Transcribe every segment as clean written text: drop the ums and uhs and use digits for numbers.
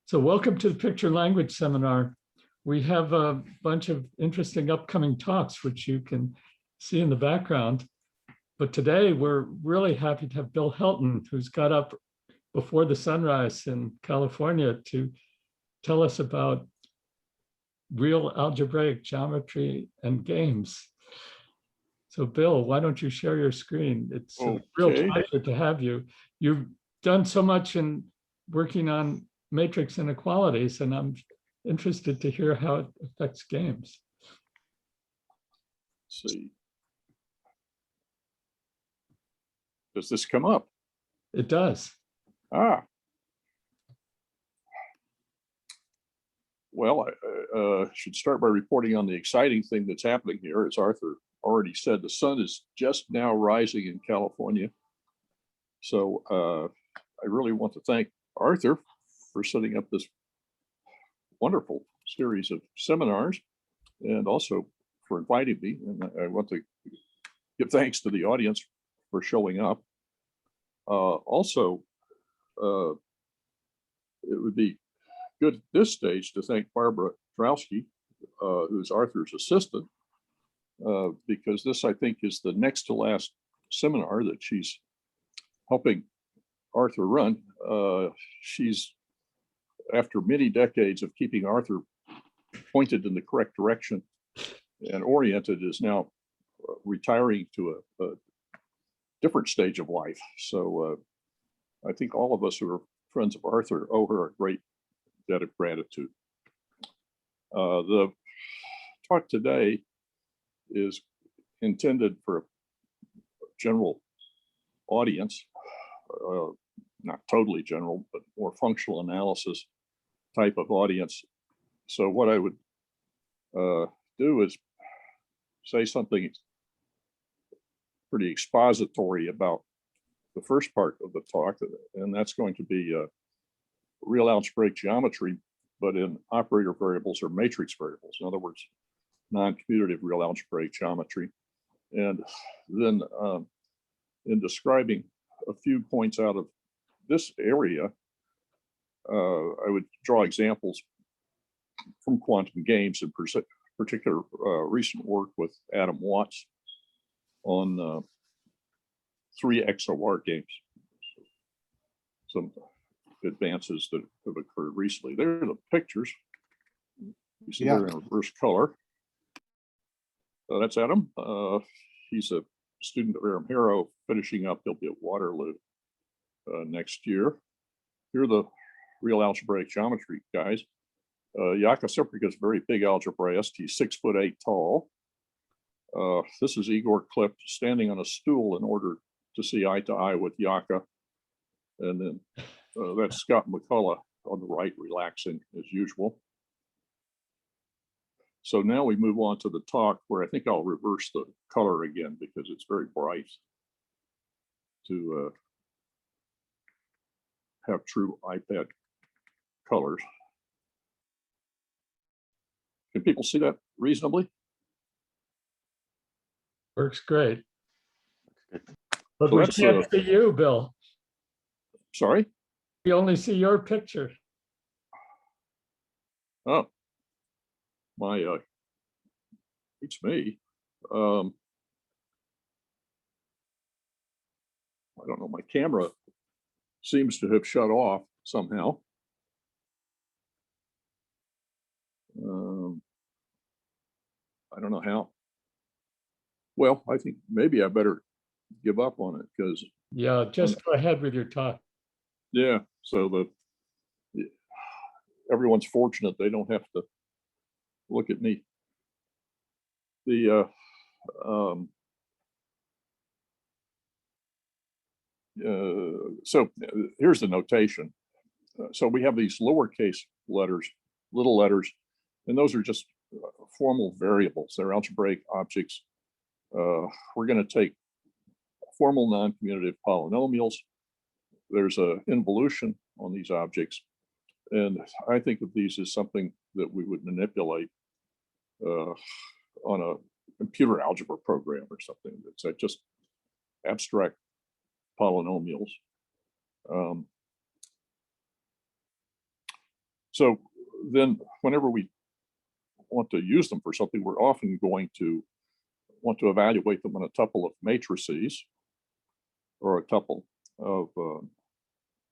So welcome to the Picture Language Seminar. We have a bunch of interesting upcoming talks, which you can see in the background. But today we're really happy to have Bill Helton, who's got up before the sunrise in California to tell us about real algebraic geometry and games. So Bill, why don't you share your screen? It's a real pleasure to have you. You've done so much in working on matrix inequalities, and I'm interested to hear how it affects games. Let's see. Does this come up? It does. Ah. Well, I should start by reporting on the exciting thing that's happening here. As Arthur already said, the sun is just now rising in California. So I really want to thank Arthur for setting up this wonderful series of seminars and also for inviting me. And I want to give thanks to the audience for showing up. Also, it would be good at this stage to thank Barbara Drowski, who's Arthur's assistant, because this, I think, is the next to last seminar that she's helping Arthur run. She's, after many decades of keeping Arthur pointed in the correct direction and oriented, is now retiring to a different stage of life. So I think all of us who are friends of Arthur owe her a great debt of gratitude. The talk today is intended for a general audience, not totally general, but more functional analysis type of audience. So what I would do is say something pretty expository about the first part of the talk, and that's going to be real algebraic geometry, but in operator variables or matrix variables. In other words, non-commutative real algebraic geometry. And then in describing a few points out of this area, I would draw examples from quantum games, in particular recent work with Adam Watts on 3 XOR games. Some advances that have occurred recently. There are the pictures. You see they're in reverse color. That's Adam. He's a student of Aram Harrow, finishing up. He'll be at Waterloo next year. Here are the real algebraic geometry guys. Jaka Siprica is a very big algebraist. He's 6'8" tall. This is Igor Klipp standing on a stool in order to see eye to eye with Jaka. And then that's Scott McCullough on the right, relaxing as usual. So now we move on to the talk, where I think I'll reverse the color again because it's very bright to have true iPad colors. Can people see that reasonably? Works great. But So we can't see you, Bill. Sorry? We only see your picture. Oh, it's me. I don't know, my camera seems to have shut off somehow. I don't know how. Well, I think maybe I better give up on it because. Yeah, just go ahead with your talk. Yeah, so everyone's fortunate they don't have to look at me. So here's the notation. So we have these lowercase letters, little letters, and those are just formal variables. They're algebraic objects. We're going to take formal non-commutative polynomials. There's an involution on these objects. And I think of these as something that we would manipulate on a computer algebra program or something that's just abstract polynomials. So then whenever we want to use them for something, we're often going to want to evaluate them on a tuple of matrices or a tuple of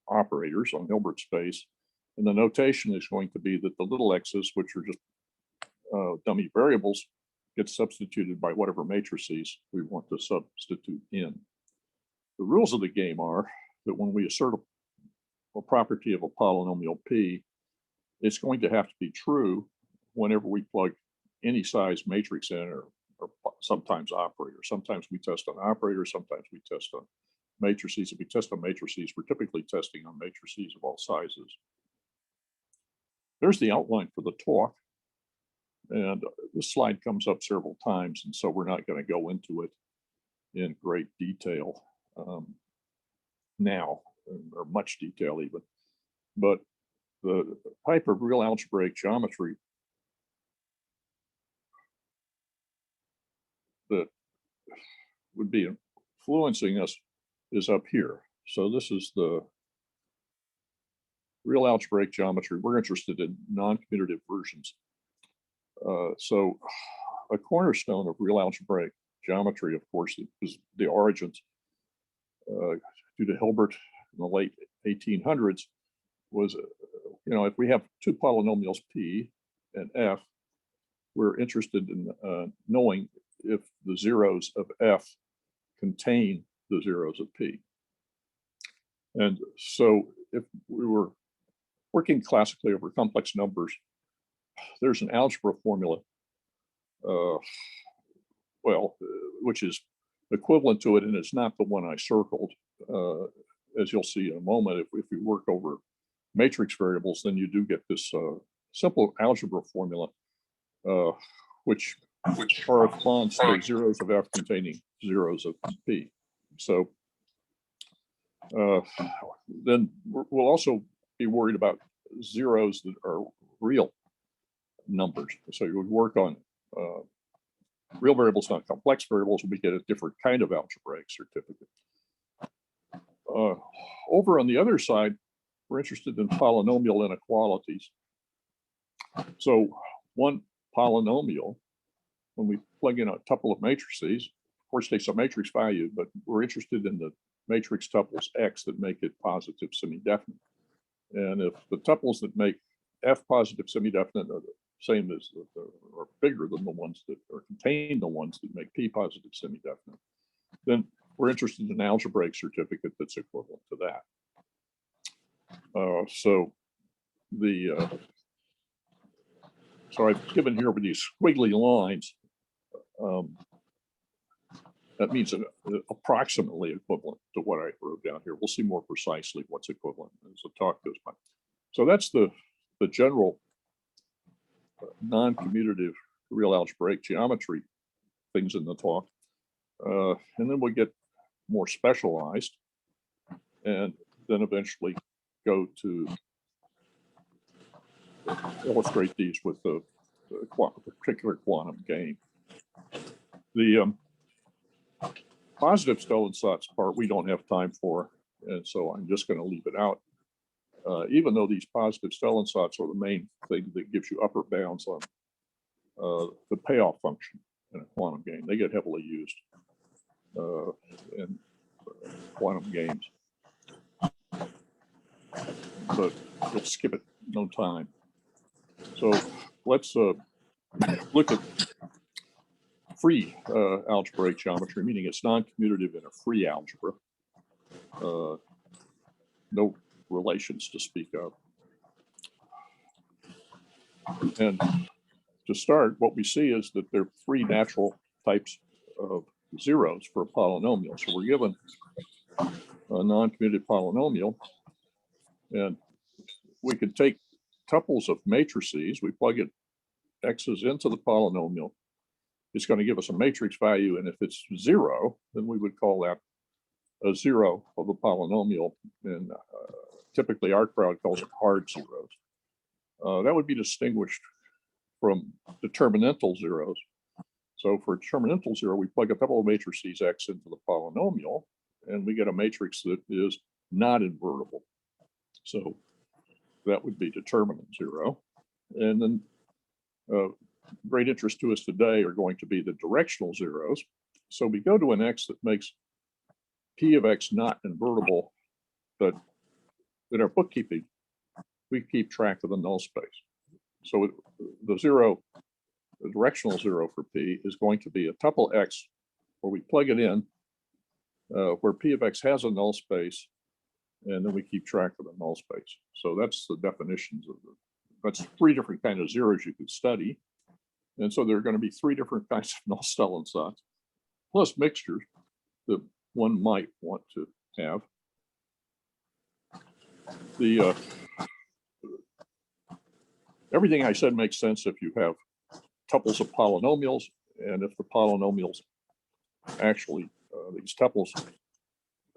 operators on Hilbert space. And the notation is going to be that the little x's, which are just dummy variables, get substituted by whatever matrices we want to substitute in. The rules of the game are that when we assert a property of a polynomial P, it's going to have to be true whenever we plug any size matrix in, or sometimes operator. Sometimes we test on operators, sometimes we test on matrices. If we test on matrices, we're typically testing on matrices of all sizes. There's the outline for the talk. And this slide comes up several times, and so we're not going to go into it in great detail now, or much detail even. But the type of real algebraic geometry that would be influencing us is up here. So this is the real algebraic geometry. We're interested in non-commutative versions. So a cornerstone of real algebraic geometry, of course, is the origins due to Hilbert in the late 1800s was, if we have two polynomials P and F, we're interested in knowing if the zeros of F contain the zeros of P. And so if we were working classically over complex numbers, there's an algebra formula, which is equivalent to it, and it's not the one I circled. As you'll see in a moment, if we work over matrix variables, then you do get this simple algebra formula, which corresponds to zeros of F containing zeros of P. So then we'll also be worried about zeros that are real numbers. So you would work on real variables, not complex variables, we get a different kind of algebraic certificate. Over on the other side, we're interested in polynomial inequalities. So one polynomial, when we plug in a tuple of matrices, of course takes a matrix value, but we're interested in the matrix tuples X that make it positive semi-definite. And if the tuples that make F positive semi-definite are the same as or bigger than the ones that or contain the ones that make P positive semi-definite, then we're interested in an algebraic certificate that's equivalent to that. So I've given here with these squiggly lines. That means approximately equivalent to what I wrote down here. We'll see more precisely what's equivalent as the talk goes by. So that's the general non-commutative real algebraic geometry things in the talk. And then we'll get more specialized and then eventually go to illustrate these with the particular quantum game. The positive Stellensatz part we don't have time for, and so I'm just going to leave it out. Even though these positive Stellensatz are the main thing that gives you upper bounds on the payoff function in a quantum game, they get heavily used in quantum games. But we'll skip it, no time. So let's look at free algebraic geometry, meaning it's non-commutative in a free algebra. No relations to speak of. And to start, what we see is that there are three natural types of zeros for a polynomial. So we're given a non-commutative polynomial, and we could take tuples of matrices, we plug it x's into the polynomial, it's going to give us a matrix value, and if it's zero, then we would call that a zero of a polynomial, and typically our crowd calls it hard zeros. That would be distinguished from determinantal zeros. So for determinantal zero, we plug a couple of matrices x into the polynomial, and we get a matrix that is not invertible. So that would be determinant zero. And then great interest to us today are going to be the directional zeros. So we go to an x that makes p of x not invertible, but in our bookkeeping, we keep track of the null space. So the directional zero for p is going to be a tuple x where we plug it in, where p of x has a null space, and then we keep track of the null space. So that's the definitions of that's three different kinds of zeros you could study. And so there are going to be three different kinds of null-Stellensatz, plus mixtures that one might want to have. Everything I said makes sense if you have tuples of polynomials, and if the polynomials actually, these tuples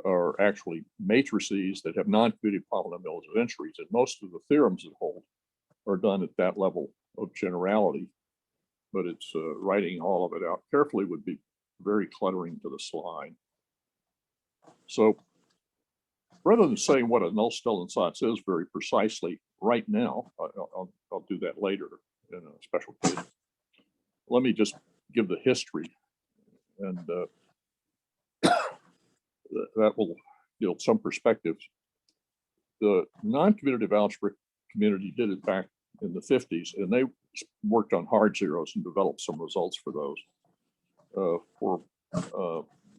are actually matrices that have non-commutative polynomials of entries, and most of the theorems that hold are done at that level of generality, but it's writing all of it out carefully would be very cluttering to the slide. So rather than saying what a null-Stellensatz is very precisely right now, I'll do that later in a special case. Let me just give the history, and that will yield some perspectives. The non-commutative algebra community did it back in the 50s, and they worked on hard zeros and developed some results for those. For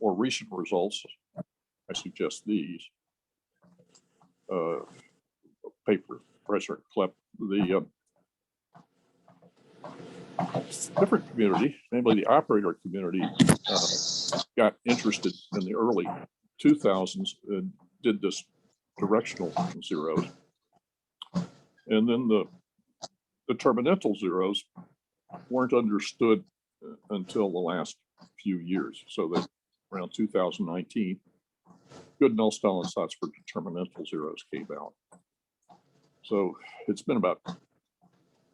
more recent results, I suggest these. Paper, Professor Klepp, the different community, namely the operator community, got interested in the early 2000s and did this directional zeros. And then the determinantal zeros weren't understood until the last few years. So that around 2019, good null-Stellensatz for determinantal zeros came out. So it's been about,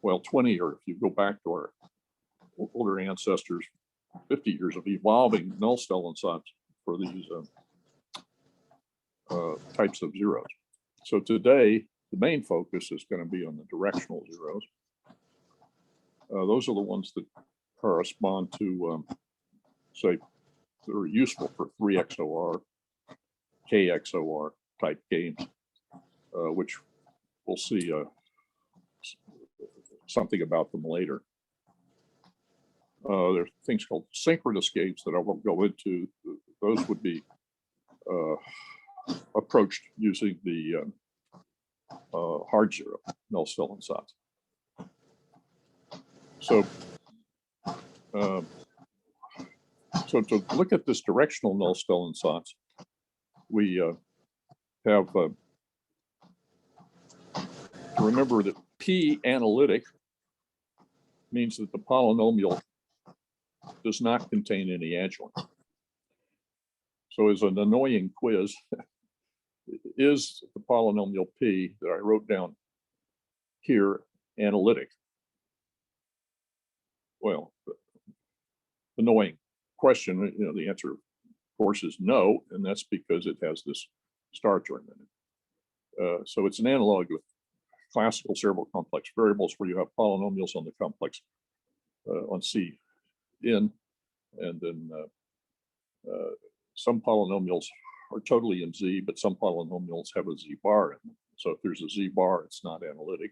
well, 20, or if you go back to our older ancestors, 50 years of evolving null-Stellensatz for these types of zeros. So today, the main focus is going to be on the directional zeros. Those are the ones that correspond to, say, that are useful for 3XOR, KXOR type games, which we'll see something about them later. There are things called synchronous games that I won't go into. Those would be approached using the hard zero null-Stellensatz. So, so to look at this directional null-Stellensatz, we have to remember that P analytic means that the polynomial does not contain any adjoint. So as an annoying quiz, is the polynomial P that I wrote down here analytic? Well, annoying question, the answer of course is no, and that's because it has this star term in it. So it's an analog with classical cerebral complex variables where you have polynomials on the complex on C in, and then some polynomials are totally in Z, but some polynomials have a Z bar in them. So if there's a Z bar, it's not analytic.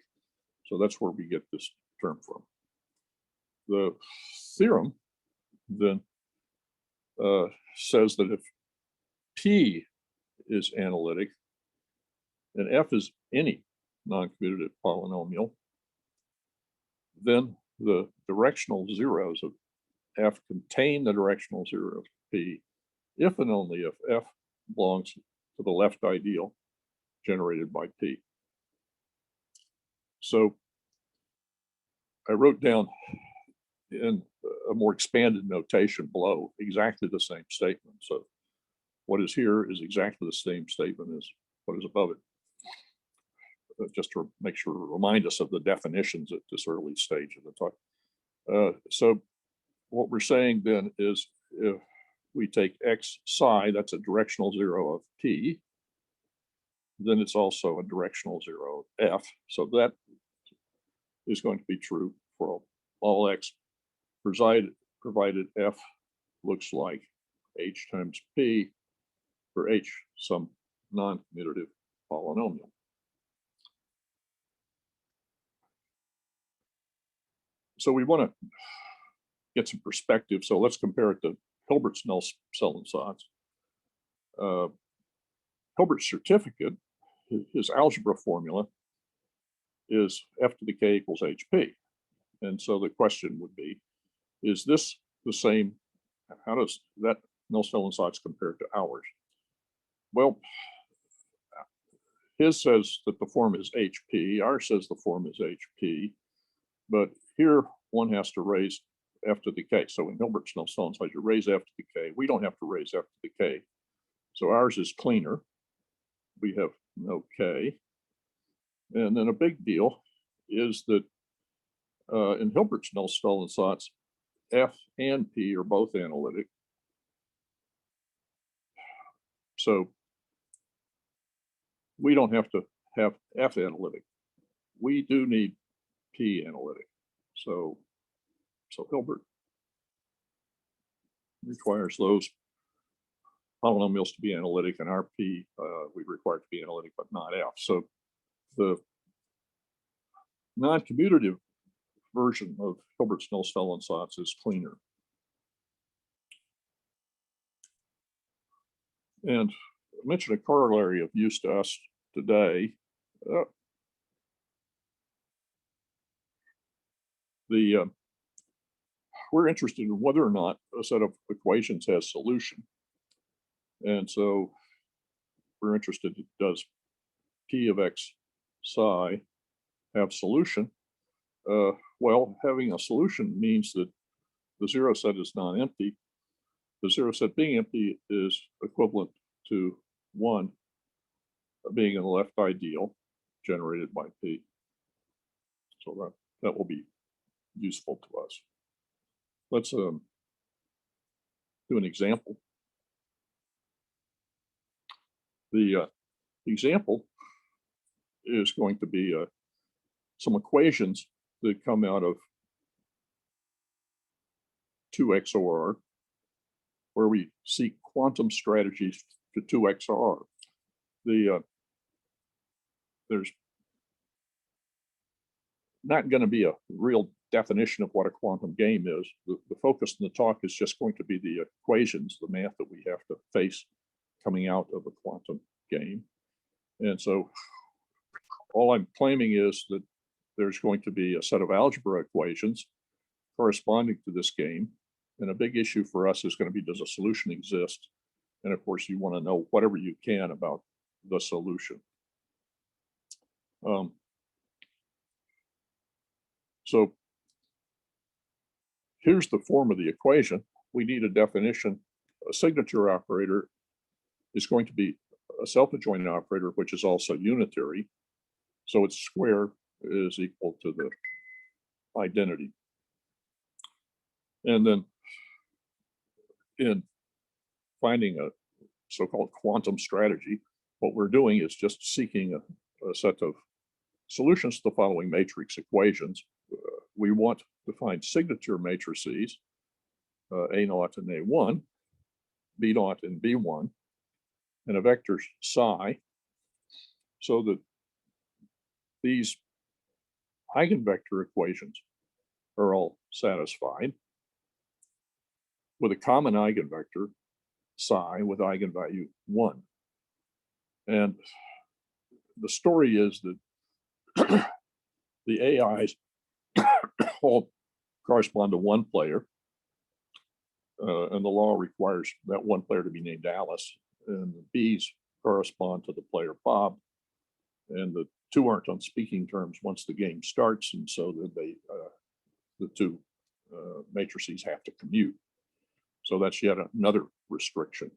So that's where we get this term from. The theorem then says that if P is analytic and F is any non-commutative polynomial, then the directional zeros of F contain the directional zeros of P if and only if F belongs to the left ideal generated by P. So I wrote down in a more expanded notation below exactly the same statement. So what is here is exactly the same statement as what is above it. Just to make sure, remind us of the definitions at this early stage of the talk. So what we're saying then is if we take X psi, that's a directional zero of P, then it's also a directional zero f. So that is going to be true for all x provided f looks like h times p for h some non-commutative polynomial. So we want to get some perspective. So let's compare it to Hilbert's Null-Sellensatz. Hilbert's certificate, his algebra formula, is f to the k equals hp. And so the question would be, is this the same? How does that Null-Sellensatz compare to ours? Well, his says that the form is HP, ours says the form is HP, but here one has to raise f to the k. So in Hilbert's Null-Sellensatz, you raise f to the k. We don't have to raise f to the k. So ours is cleaner. We have no k. And then a big deal is that in Hilbert's Null-Sellensatz, f and p are both analytic. So we don't have to have f analytic. We do need p analytic. So Hilbert requires those polynomials to be analytic, and our p we require to be analytic, but not f. So the non-commutative version of Hilbert's Null-Sellensatz is cleaner. And I mentioned a corollary of use to us today. We're interested in whether or not a set of equations has solution. And so we're interested, does p of x psi have solution? Well, having a solution means that the zero set is non-empty. The zero set being empty is equivalent to 1 being in the left ideal generated by p. So that will be useful to us. Let's do an example. The example is going to be some equations that come out of 2XOR, where we seek quantum strategies to 2XOR. There's not going to be a real definition of what a quantum game is. The focus in the talk is just going to be the equations, the math that we have to face coming out of a quantum game. And so all I'm claiming is that there's going to be a set of algebra equations corresponding to this game. And a big issue for us is going to be, does a solution exist? And of course, you want to know whatever you can about the solution. So here's the form of the equation. We need a definition. A signature operator is going to be a self-adjoint operator, which is also unitary. So its square is equal to the identity. And then in finding a so-called quantum strategy, what we're doing is just seeking a set of solutions to the following matrix equations. We want to find signature matrices, A0 and A1, B0 and B1, and a vector psi, so that these eigenvector equations are all satisfied with a common eigenvector psi with eigenvalue 1. And the story is that the AIs all correspond to one player, and the law requires that one player to be named Alice, and the B's correspond to the player Bob, and the two aren't on speaking terms once the game starts, and so that the two matrices have to commute. So that's yet another restriction.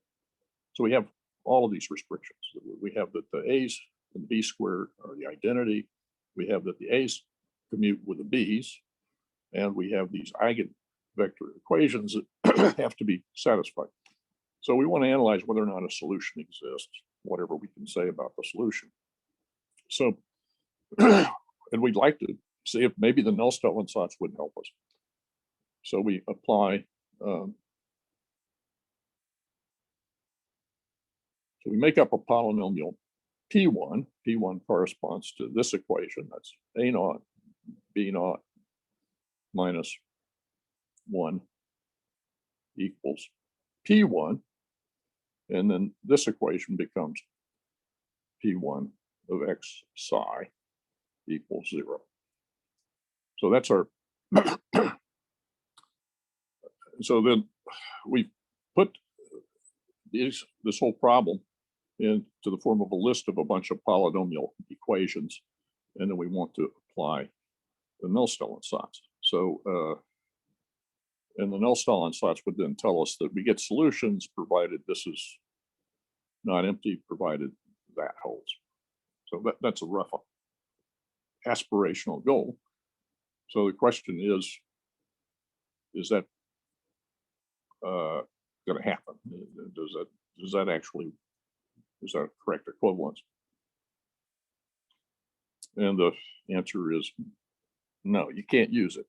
So we have all of these restrictions. We have that the A's and the B squared are the identity. We have that the A's commute with the B's, and we have these eigenvector equations that have to be satisfied. So we want to analyze whether or not a solution exists. whatever we can say about the solution. So, and we'd like to see if maybe the Nullstellensatz would help us. So we apply, so we make up a polynomial P1. P1 corresponds to this equation. That's A naught, B naught minus 1 equals P1. And then this equation becomes P1 of X psi equals 0. So that's our, so then we put this whole problem into the form of a list of a bunch of polynomial equations, and then we want to apply the Nullstellensatz. So, and the Nullstellensatz would then tell us that we get solutions provided this is not empty, provided that holds. So that's a rough aspirational goal. So the question is that going to happen? Does that actually, is that a correct equivalence? And the answer is no, you can't use it.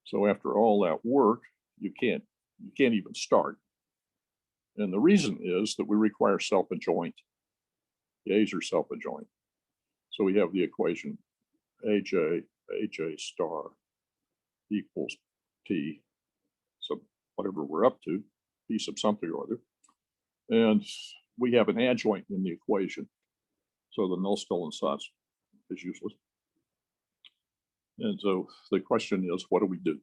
So after all that work, you can't even start. And the reason is that we require self-adjoint. The A's are self-adjoint. So we have the equation AJ star equals P sub whatever we're up to, P sub something or other. And we have an adjoint in the equation. So the Nullstellensatz is useless. And so the question is, what do we do?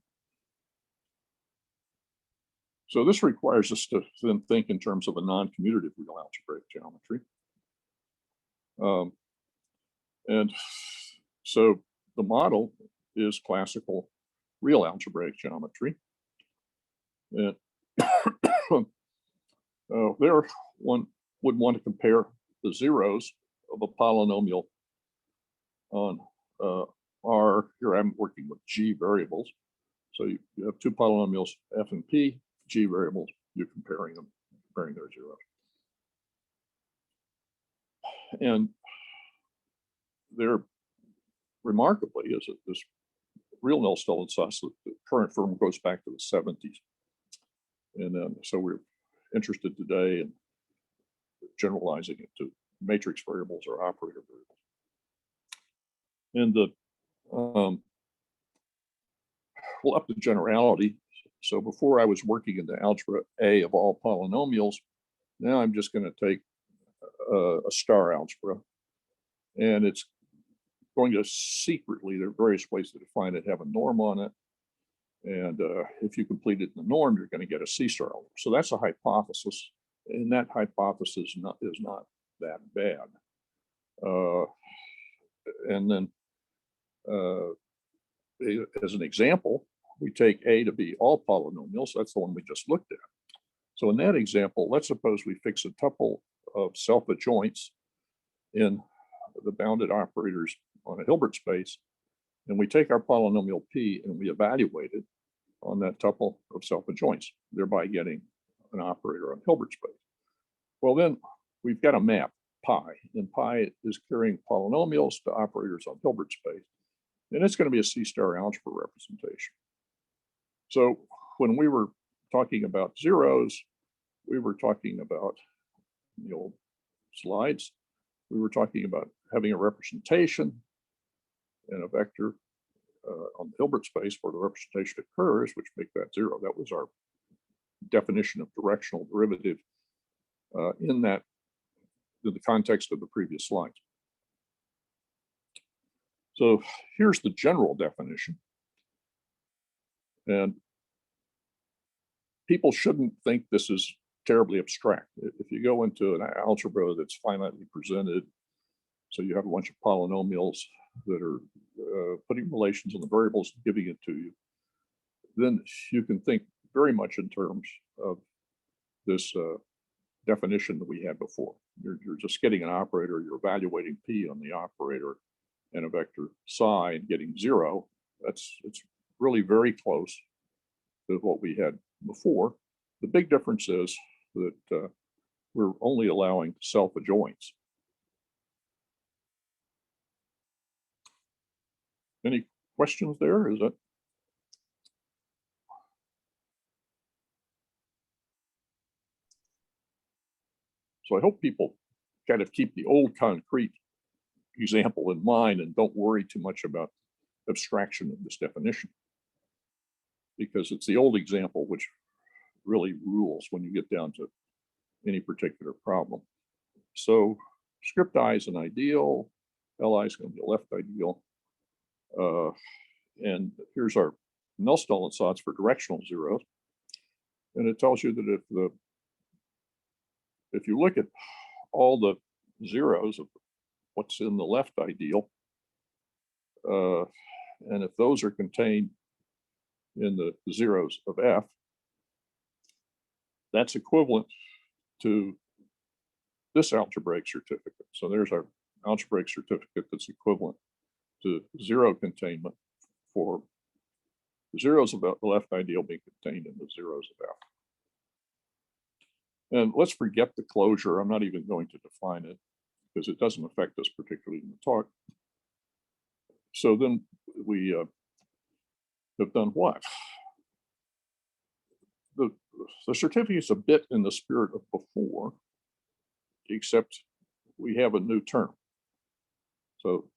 So this requires us to then think in terms of a non-commutative real algebraic geometry. And so the model is classical real algebraic geometry. And there one would want to compare the zeros of a polynomial on R. Here I'm working with G variables. So you have two polynomials, F and P, G variables, you're comparing them, comparing their zeros. And they're remarkably is that this real Nullstellensatz, the current form goes back to the 70s. And then so we're interested today in generalizing it to matrix variables or operator variables. And the well, up to generality. So before I was working in the algebra A of all polynomials, now I'm just going to take a star algebra, and it's going to secretly, there are various ways to define it, have a norm on it. And if you complete it in the norm, you're going to get a C-star algebra. So that's a hypothesis, and that hypothesis is not that bad. And then as an example, we take A to be all polynomials. That's the one we just looked at. So in that example, let's suppose we fix a tuple of self-adjoints in the bounded operators on a Hilbert space, and we take our polynomial P and we evaluate it on that tuple of self-adjoints, thereby getting an operator on Hilbert space. Well, then we've got a map, pi, and pi is carrying polynomials to operators on Hilbert space, and it's going to be a C-star algebra representation. So when we were talking about zeros, we were talking about the old slides. We were talking about having a representation and a vector on the Hilbert space where the representation occurs, which make that 0. That was our definition of directional derivative in the context of the previous slides. So here's the general definition. And people shouldn't think this is terribly abstract. If you go into an algebra that's finitely presented, so you have a bunch of polynomials that are putting relations on the variables, giving it to you, then you can think very much in terms of this definition that we had before. You're just getting an operator, you're evaluating P on the operator and a vector psi and getting 0. It's really very close to what we had before. The big difference is that we're only allowing self-adjoints. Any questions there? Is that? So I hope people kind of keep the old concrete example in mind and don't worry too much about abstraction of this definition, because it's the old example which really rules when you get down to any particular problem. So script I is an ideal, Li is going to be a left ideal. And here's our null thoughts for directional zeros. And it tells you that if you look at all the zeros of what's in the left ideal, and if those are contained in the zeros of F, that's equivalent to this algebraic certificate. So there's our algebraic certificate that's equivalent to zero containment for the zeros of the left ideal being contained in the zeros of F. And let's forget the closure. I'm not even going to define it because it doesn't affect us particularly in the talk. So then we have done what? The certificate's a bit in the spirit of before, except we have a new term. So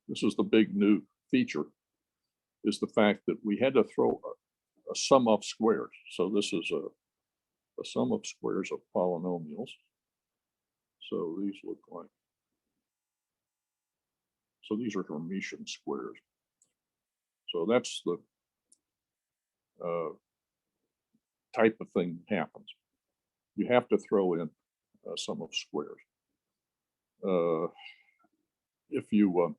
this is the big new feature, is the fact that we had to throw a sum of squares. So this is a sum of squares of polynomials. So these look like, so these are Hermitian squares. So that's the type of thing that happens. You have to throw in a sum of squares. If you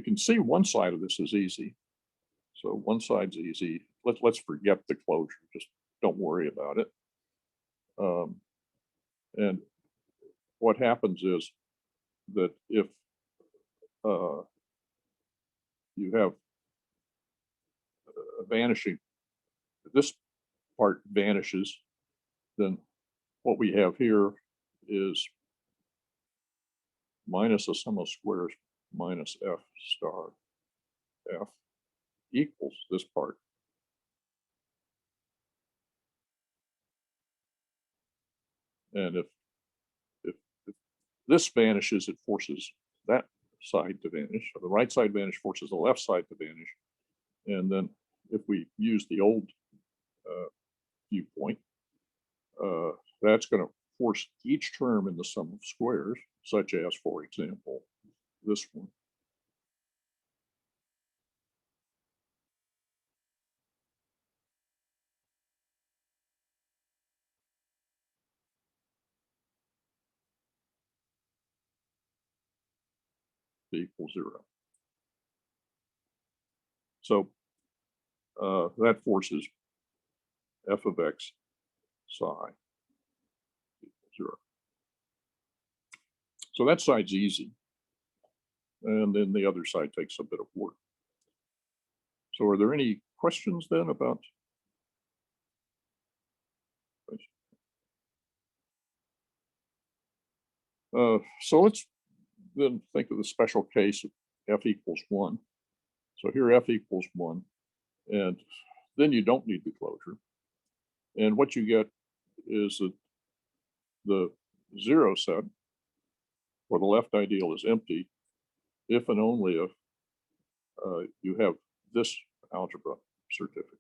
can see one side of this is easy. So one side's easy. Let's forget the closure. Just don't worry about it. And what happens is that if you have a vanishing, this part vanishes, then what we have here is minus a sum of squares minus F star F equals this part. And if this vanishes, it forces that side to vanish. So the right side vanish forces the left side to vanish. And then if we use the old viewpoint, that's going to force each term in the sum of squares, such as, for example, this one. Equals 0. So that forces f of x psi equals 0. So that side's easy. And then the other side takes a bit of work. So are there any questions then about? So let's then think of the special case of f equals 1. So here f equals 1, and then you don't need the closure. And what you get is that the 0 set, where the left ideal is empty, if and only if you have this algebra certificate.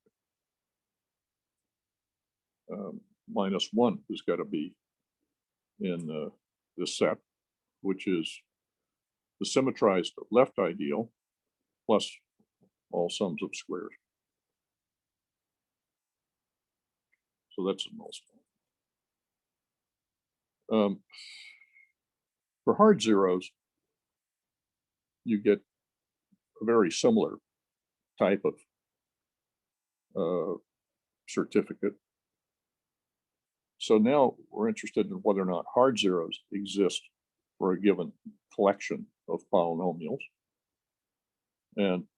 Minus 1 has got to be in this set, which is the symmetrized left ideal plus all sums of squares. So that's a null spot. For hard zeros, you get a very similar type of certificate. So now we're interested in whether or not hard zeros exist for a given collection of polynomials. And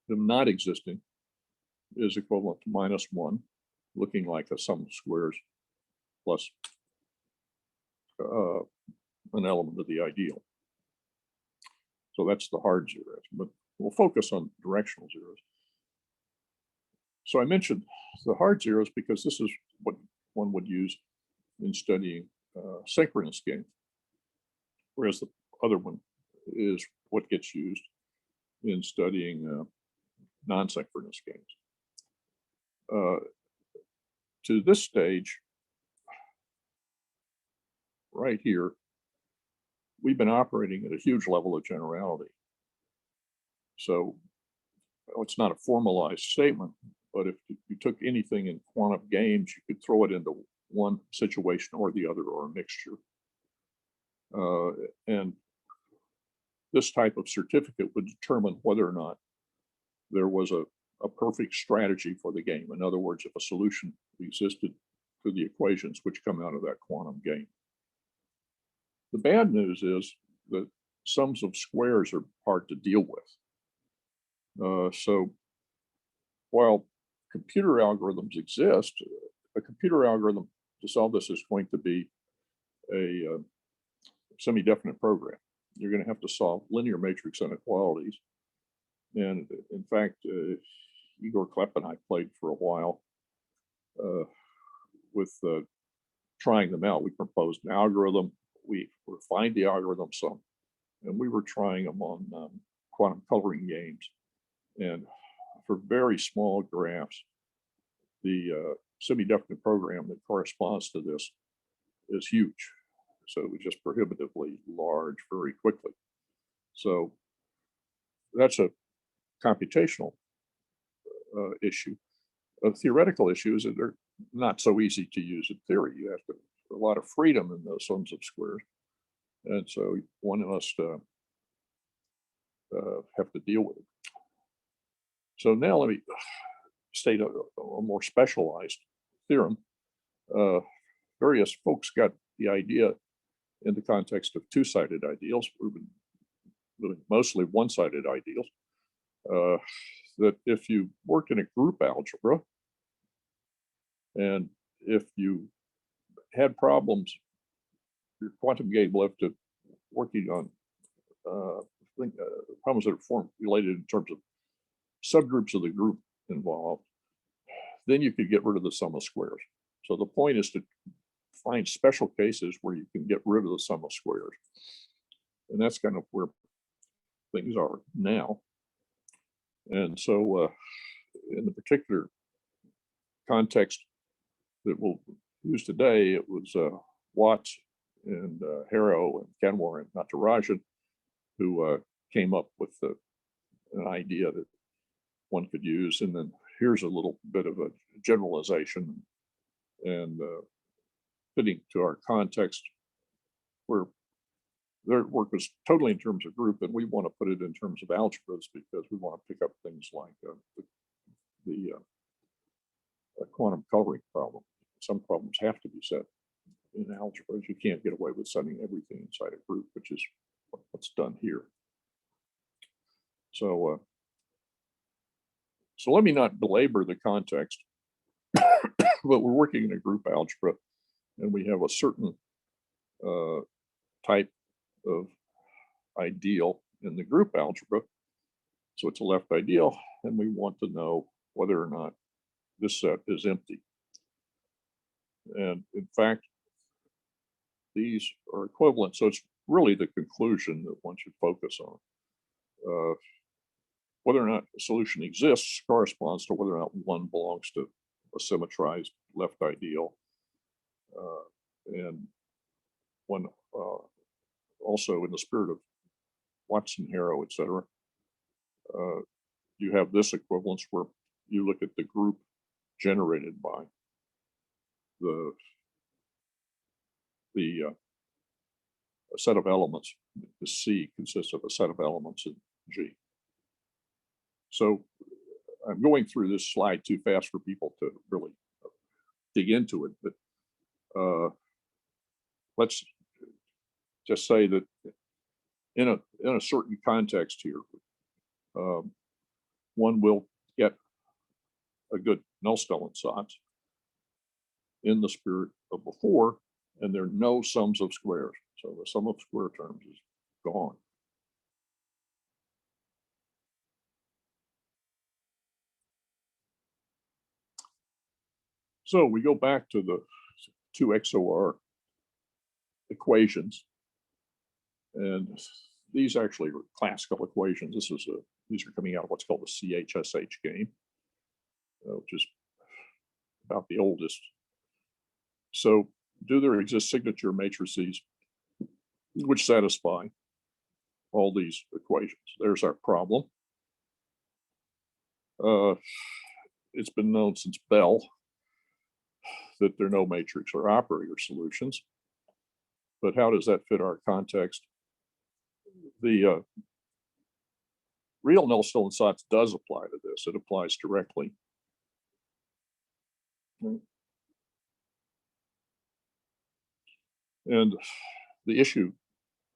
them not existing is equivalent to -1. looking like a sum of squares plus an element of the ideal. So that's the hard zeros, but we'll focus on directional zeros. So I mentioned the hard zeros because this is what one would use in studying synchronous games, whereas the other one is what gets used in studying non-synchronous games. To this stage, right here, we've been operating at a huge level of generality. So it's not a formalized statement, but if you took anything in quantum games, you could throw it into one situation or the other, or a mixture. And this type of certificate would determine whether or not there was a perfect strategy for the game. In other words, if a solution existed to the equations which come out of that quantum game. The bad news is that sums of squares are hard to deal with. So while computer algorithms exist, a computer algorithm to solve this is going to be a semi-definite program. You're going to have to solve linear matrix inequalities. And in fact, Igor Klepp and I played for a while with trying them out. We proposed an algorithm, we refined the algorithm some, and we were trying them on quantum coloring games. And for very small graphs, the semi-definite program that corresponds to this is huge. So it was just prohibitively large very quickly. So that's a computational issue. A theoretical issue is that they're not so easy to use in theory. You have a lot of freedom in those sums of squares. And so one must have to deal with it. So now let me state a more specialized theorem. Various folks got the idea in the context of two-sided ideals. We've been doing mostly one-sided ideals. That if you work in a group algebra, and if you had problems, your quantum game left to working on problems that are formulated in terms of subgroups of the group involved, then you could get rid of the sum of squares. So the point is to find special cases where you can get rid of the sum of squares. And that's kind of where things are now. And so in the particular context that we'll use today, it was Watts and Harrow and Kenmore and Natarajan who came up with an idea that one could use. And then here's a little bit of a generalization and fitting to our context where their work was totally in terms of group, and we want to put it in terms of algebras because we want to pick up things like the quantum coloring problem. Some problems have to be set in algebras. You can't get away with setting everything inside a group, which is what's done here. So, so let me not belabor the context, but we're working in a group algebra, and we have a certain type of ideal in the group algebra. So it's a left ideal, and we want to know whether or not this set is empty. And in fact, these are equivalent. So it's really the conclusion that one should focus on. Whether or not a solution exists corresponds to whether or not one belongs to a symmetrized left ideal. And one also, in the spirit of Watson, Harrow, etc., you have this equivalence where you look at the group generated by the a set of elements. The C consists of a set of elements in G. So I'm going through this slide too fast for people to really dig into it, but let's just say that in a certain context here, one will get a good Nullstellensatz in the spirit of before, and there are no sums of squares. So the sum of square terms is gone. So we go back to the two XOR equations, and these actually are classical equations. These are coming out of what's called the CHSH game, which is about the oldest. So do there exist signature matrices which satisfy all these equations? There's our problem. It's been known since Bell that there are no matrix or operator solutions. But how does that fit our context? The real Nullstellensatz does apply to this. It applies directly. And the issue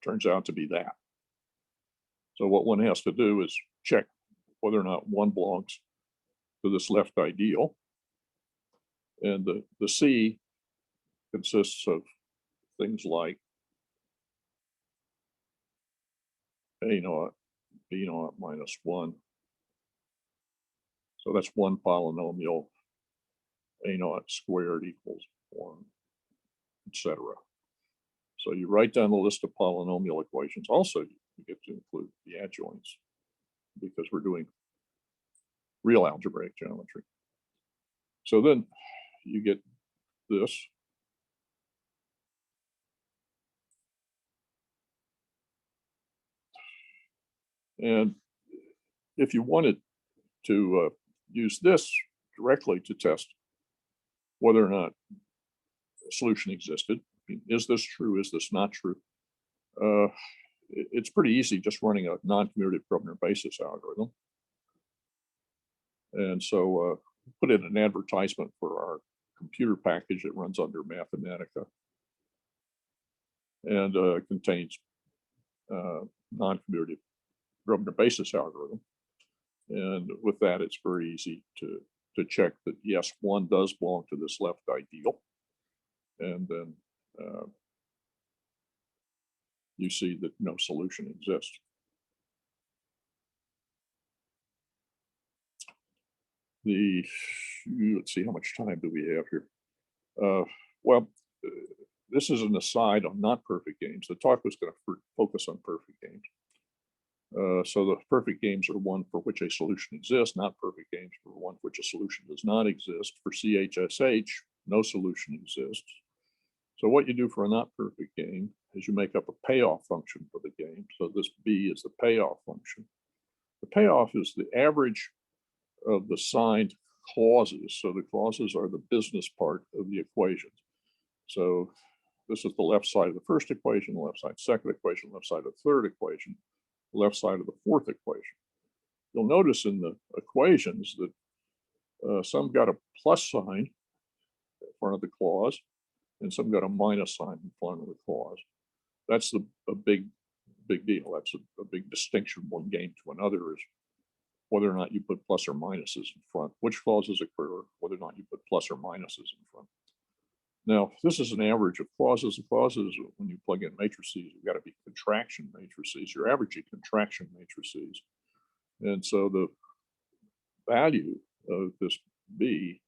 turns out to be that. So what one has to do is check whether or not one belongs to this left ideal. And the C consists of things like A naught, B naught minus 1. So that's one polynomial. A naught squared equals 1, etc. So you write down the list of polynomial equations. Also, you get to include the adjoints because we're doing real algebraic geometry. So then you get this. And if you wanted to use this directly to test whether or not a solution existed, I mean, is this true? Is this not true? It's pretty easy just running a non-commutative Grosvenor basis algorithm. And so put in an advertisement for our computer package that runs under Mathematica and contains non-commutative Grosvenor basis algorithm. And with that, it's very easy to check that, yes, one does belong to this left ideal. And then you see that no solution exists. Let's see, how much time do we have here? Well, this is an aside on not perfect games. The talk was going to focus on perfect games. So the perfect games are one for which a solution exists, not perfect games for one for which a solution does not exist. For CHSH, no solution exists. So what you do for a not perfect game is you make up a payoff function for the game. So this B is the payoff function. The payoff is the average of the signed clauses. So the clauses are the business part of the equations. So this is the left side of the first equation, the left side of the second equation, left side of the third equation, left side of the fourth equation. You'll notice in the equations that some got a plus sign in front of the clause and some got a minus sign in front of the clause. That's a big deal. That's a big distinction from one game to another, is whether or not you put plus or minuses in front, which clauses occur, whether or not you put plus or minuses in front. Now, this is an average of clauses. The clauses, when you plug in matrices, you've got to be contraction matrices. You're averaging contraction matrices. And so the value of this B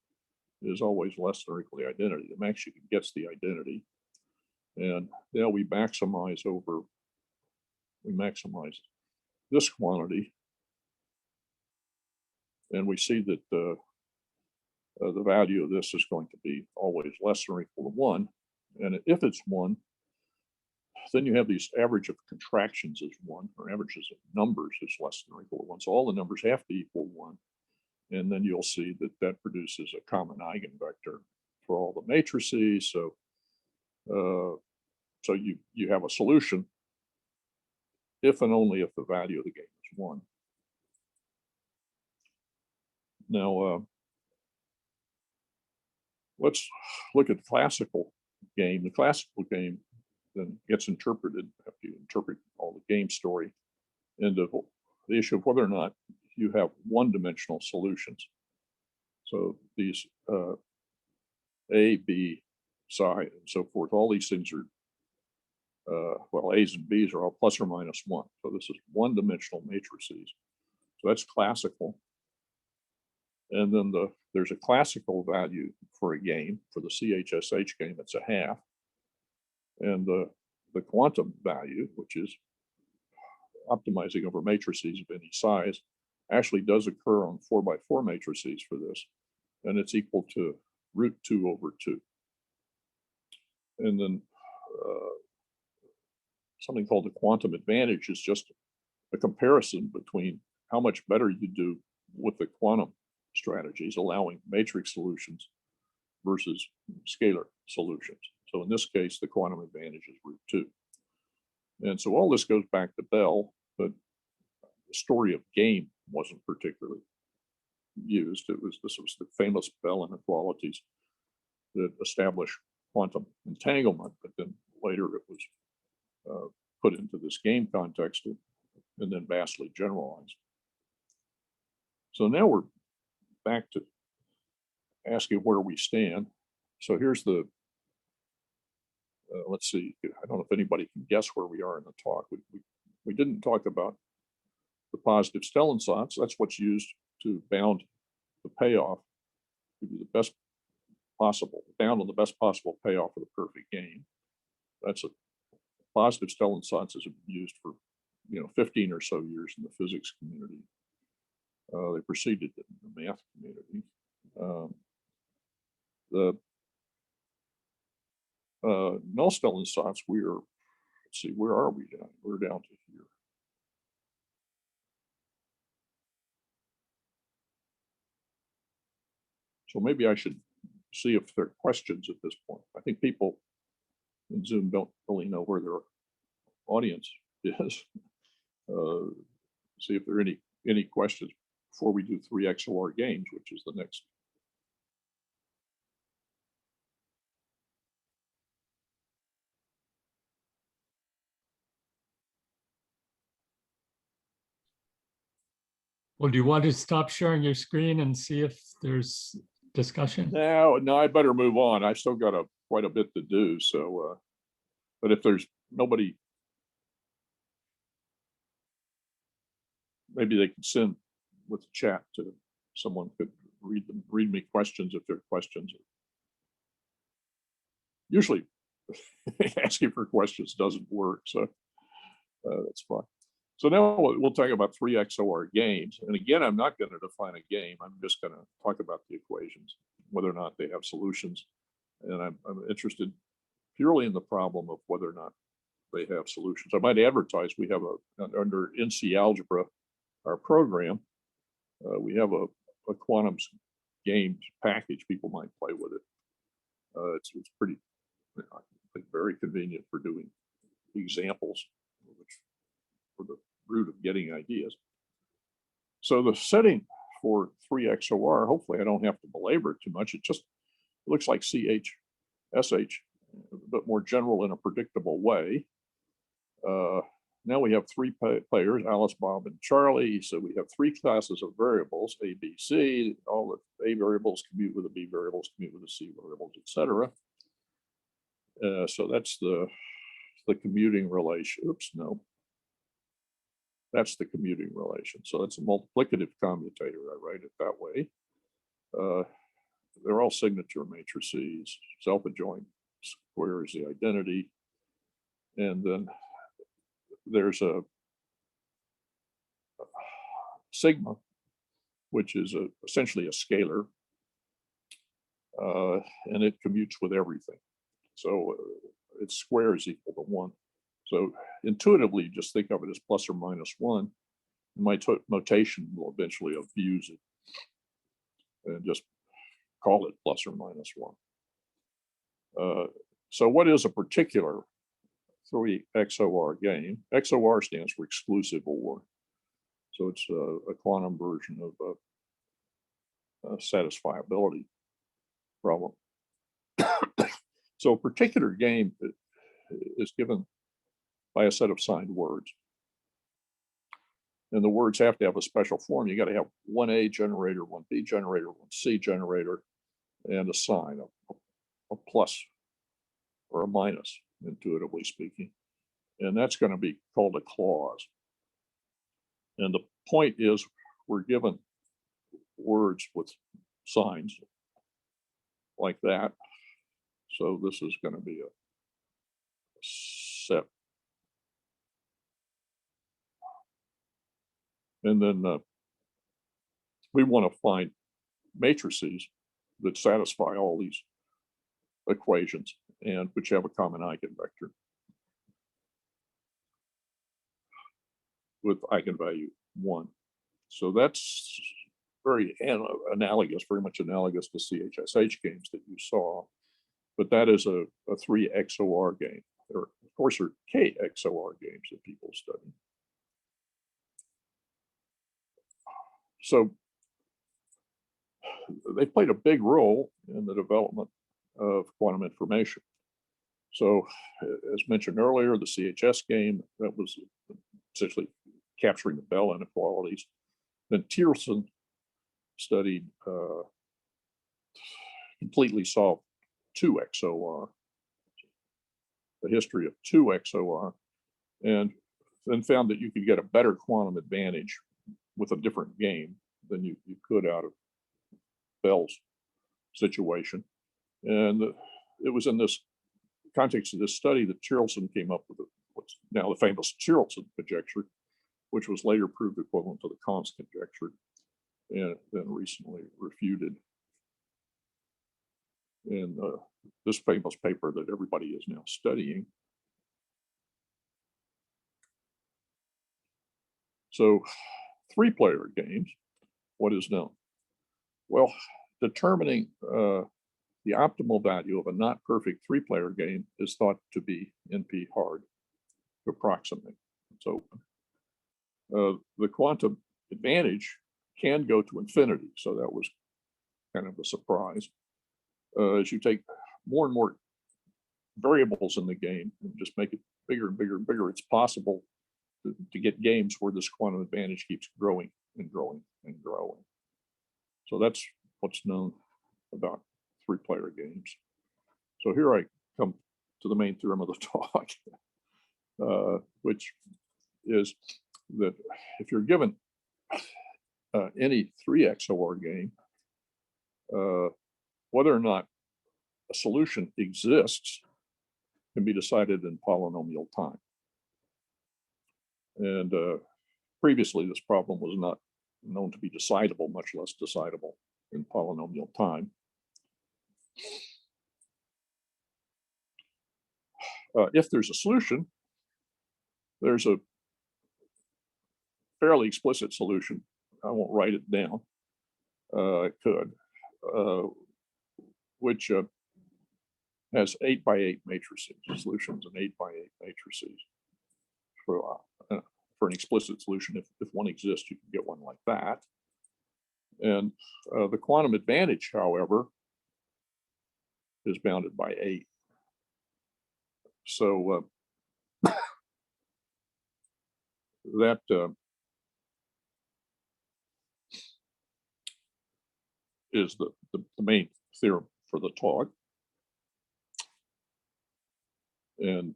is always less than or equal to the identity. The max you can get the identity. And now we maximize this quantity. And we see that the value of this is going to be always less than or equal to 1. And if it's 1, then you have these average of contractions as 1, or averages of numbers is less than or equal to 1. So all the numbers have to equal 1. And then you'll see that that produces a common eigenvector for all the matrices. So, so you have a solution if and only if the value of the game is 1. Now, let's look at the classical game. The classical game then gets interpreted, after you interpret all the game story, into the issue of whether or not you have one-dimensional solutions. So these A, B, psi, and so forth. All these things are, well, A's and B's are all plus or minus 1. So this is one-dimensional matrices. So that's classical. And then there's a classical value for a game. For the CHSH game, it's a half. And the quantum value, which is optimizing over matrices of any size, actually does occur on 4x4 matrices for this. And it's equal to √2/2. And then something called the quantum advantage is just a comparison between how much better you do with the quantum strategies, allowing matrix solutions versus scalar solutions. So in this case, the quantum advantage is √2. And so all this goes back to Bell, but the story of game wasn't particularly used. This was the famous Bell inequalities that established quantum entanglement, but then later it was put into this game context and then vastly generalized. So now we're back to asking where we stand. So here's the, let's see, I don't know if anybody can guess where we are in the talk. We didn't talk about the positive Stellensatz. That's what's used to bound the payoff to be the best possible, bound on the best possible payoff of the perfect game. That's a positive Stellensatz has been used for 15 or so years in the physics community. They preceded it in the math community. The null Stellensatz, let's see, where are we down? We're down to here. So maybe I should see if there are questions at this point. I think people in Zoom don't really know where their audience is. See if there are any questions before we do 3 XOR games, which is the next. Well, do you want to stop sharing your screen and see if there's discussion? No, I better move on. I've still got quite a bit to do. So, but if there's nobody, maybe they could send with the chat to someone could read me questions if there are questions. Usually asking for questions doesn't work, so that's fine. So now we'll talk about 3 XOR games. And again, I'm not going to define a game. I'm just going to talk about the equations, whether or not they have solutions. And I'm interested purely in the problem of whether or not they have solutions. I might advertise we have under NC Algebra, our program, we have a quantum games package. People might play with it. It's pretty, I think, very convenient for doing examples, which for the root of getting ideas. So the setting for 3 XOR, hopefully I don't have to belabor it too much. It looks like CHSH, but more general in a predictable way. Now we have 3 players, Alice, Bob, and Charlie. So we have 3 classes of variables, A, B, C. All the A variables commute with the B variables, commute with the C variables, etc. So that's the commuting relation. Oops, no. That's the commuting relation. So that's a multiplicative commutator. I write it that way. They're all signature matrices. Self-adjoint square is the identity. And then there's a sigma, which is essentially a scalar. And it commutes with everything. So its square is equal to 1. So intuitively, just think of it as plus or minus 1. My notation will eventually abuse it and just call it plus or minus 1. So what is a particular 3 XOR game? XOR stands for exclusive OR. So it's a quantum version of a satisfiability problem. So a particular game is given by a set of signed words. And the words have to have a special form. You got to have 1 A generator, 1 B generator, 1 C generator, and a sign, a plus or a minus, intuitively speaking. And that's going to be called a clause. And the point is, we're given words with signs like that. So this is going to be a set. And then we want to find matrices that satisfy all these equations and which have a common eigenvector with eigenvalue 1. So that's very analogous, very much analogous to CHSH games that you saw, but that is a 3 XOR game. There, of course, are K XOR games that people study. So they played a big role in the development of quantum information. So as mentioned earlier, the CHS game, that was essentially capturing the Bell inequalities. Then Tierson studied, completely solved 2 XOR, the history of 2 XOR, and then found that you could get a better quantum advantage with a different game than you could out of Bell's situation. And it was in this context of this study that Tierson came up with what's now the famous Tierson conjecture, which was later proved equivalent to the Kahn's conjecture and then recently refuted in this famous paper that everybody is now studying. So 3-player games, what is known? Well, determining the optimal value of a not perfect 3-player game is thought to be NP hard to approximate. It's open. The quantum advantage can go to infinity, so that was kind of a surprise. As you take more and more variables in the game and just make it bigger and bigger and bigger, it's possible to get games where this quantum advantage keeps growing and growing and growing. So that's what's known about 3-player games. So here I come to the main theorem of the talk, which is that if you're given any 3 XOR game, whether or not a solution exists can be decided in polynomial time. And previously, this problem was not known to be decidable, much less decidable in polynomial time. If there's a solution, there's a fairly explicit solution. I won't write it down. I could, which has 8x8 matrices, solutions and 8x8 matrices. For an explicit solution, if one exists, you can get one like that. And the quantum advantage, however, is bounded by 8. So that is the main theorem for the talk. And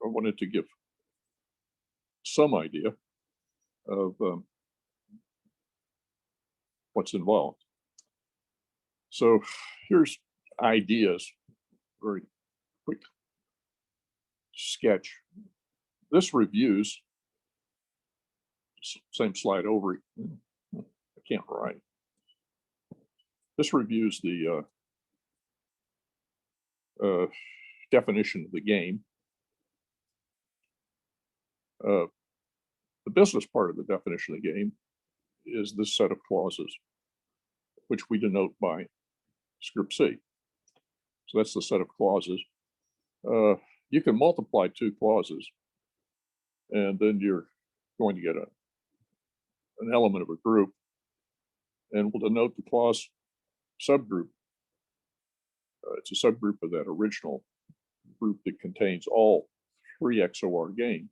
I wanted to give some idea of what's involved. So here's ideas, very quick sketch. This reviews, same slide over, I can't write. This reviews the definition of the game. The business part of the definition of the game is this set of clauses, which we denote by script C. So that's the set of clauses. You can multiply 2 clauses, and then you're going to get an element of a group, and we'll denote the clause subgroup. It's a subgroup of that original group that contains all 3 XOR games.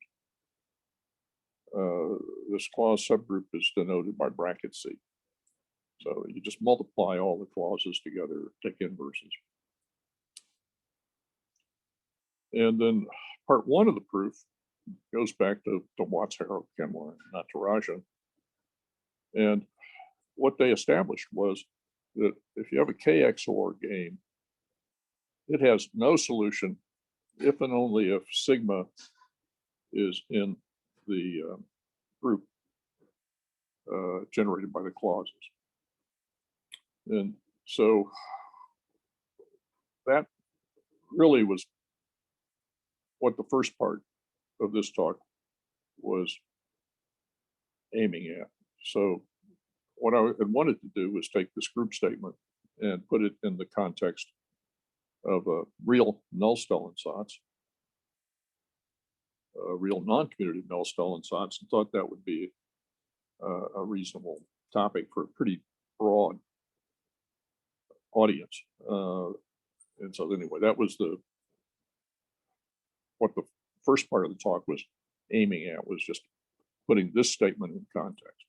This clause subgroup is denoted by bracket C. So you just multiply all the clauses together, take inverses. And then part one of the proof goes back to Watts, Harrow, Kemmler, and Natarajan. And what they established was that if you have a KXOR game, it has no solution if and only if sigma is in the group generated by the clauses. And so that really was what the first part of this talk was aiming at. So what I had wanted to do was take this group statement and put it in the context of a real Nullstellensatz, a real non-commutative Nullstellensatz, and thought that would be a reasonable topic for a pretty broad audience. And so anyway, that was what the first part of the talk was aiming at, was just putting this statement in context.